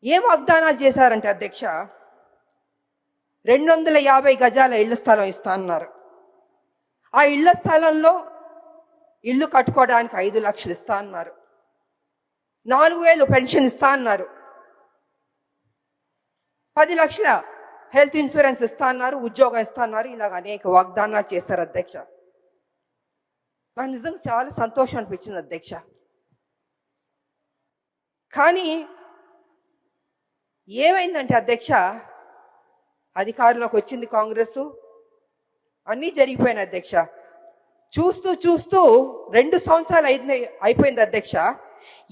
ఏం వాగ్దానాలు చేశారంటే అధ్యక్ష, 250 గజాల ఇళ్ల స్థలం ఇస్తా అన్నారు. ఆ ఇళ్ల స్థలంలో ఇల్లు కట్టుకోవడానికి 5 లక్షలు ఇస్తా అన్నారు. 4,000 పెన్షన్ ఇస్తా అన్నారు. 10 లక్షల హెల్త్ ఇన్సూరెన్స్ ఇస్తా అన్నారు. ఉద్యోగం ఇస్తా అన్నారు. ఇలాగ అనేక వాగ్దానాలు చేశారు అధ్యక్ష. నాకు నిజంగా చాలా సంతోషం అనిపించింది అధ్యక్ష. కానీ ఏమైందంటే అధ్యక్ష, అధికారంలోకి వచ్చింది కాంగ్రెస్, అన్నీ జరిగిపోయినాయి అధ్యక్ష. చూస్తూ చూస్తూ 2 సంవత్సరాలు అయిపోయింది అధ్యక్ష.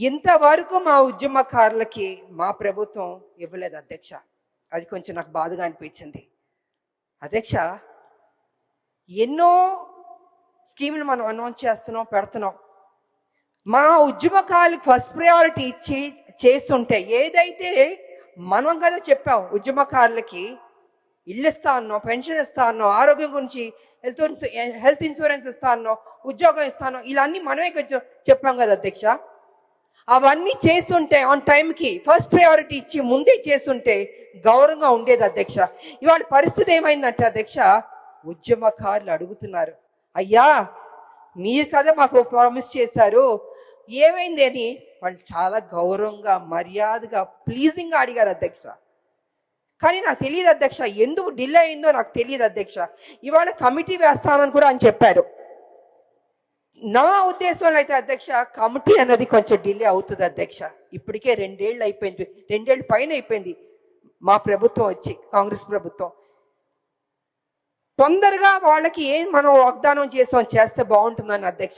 ఇంతవరకు మా ఉద్యమకారులకి మా ప్రభుత్వం ఇవ్వలేదు అధ్యక్ష. అది కొంచెం నాకు బాధగా అనిపించింది అధ్యక్ష. ఎన్నో స్కీములు మనం అనౌన్స్ చేస్తున్నాం, పెడుతున్నాం. మా ఉద్యమకారులకు ఫస్ట్ ప్రయారిటీ ఇచ్చి చేస్తుంటే, ఏదైతే మనం కదా చెప్పాం ఉద్యమకారులకి ఇల్లు ఇస్తా అన్నాం, పెన్షన్ ఇస్తా అన్నాం, ఆరోగ్యం గురించి హెల్త్ ఇన్సూరెన్స్ ఇస్తా అన్నాం, ఉద్యోగం ఇస్తాను, ఇలా అన్నీ మనమే చెప్పాం కదా అధ్యక్ష. అవన్నీ చేస్తుంటే ఆన్ టైంకి ఫస్ట్ ప్రయారిటీ ఇచ్చి ముందే చేస్తుంటే గౌరవంగా ఉండేది అధ్యక్ష. ఇవాళ పరిస్థితి ఏమైందంటే అధ్యక్ష, ఉద్యమకారులు అడుగుతున్నారు, అయ్యా మీరు కదా మాకు ప్రామిస్ చేశారు, ఏమైంది అని వాళ్ళు చాలా గౌరవంగా మర్యాదగా ప్లీజింగ్గా అడిగారు అధ్యక్ష. కానీ నాకు తెలియదు అధ్యక్ష, ఎందుకు డిలే అయిందో నాకు తెలియదు అధ్యక్ష. ఇవాళ కమిటీ వేస్తానని కూడా అని చెప్పారు. నా ఉద్దేశంలో అయితే అధ్యక్ష, కమిటీ అన్నది కొంచెం డిలే అవుతుంది అధ్యక్ష. ఇప్పటికే 2 ఏళ్ళు అయిపోయింది, 2 ఏళ్ళు పైన అయిపోయింది మా ప్రభుత్వం వచ్చి, కాంగ్రెస్ ప్రభుత్వం. తొందరగా వాళ్ళకి ఏం మనం వాగ్దానం చేస్తే బాగుంటుందని అధ్యక్ష.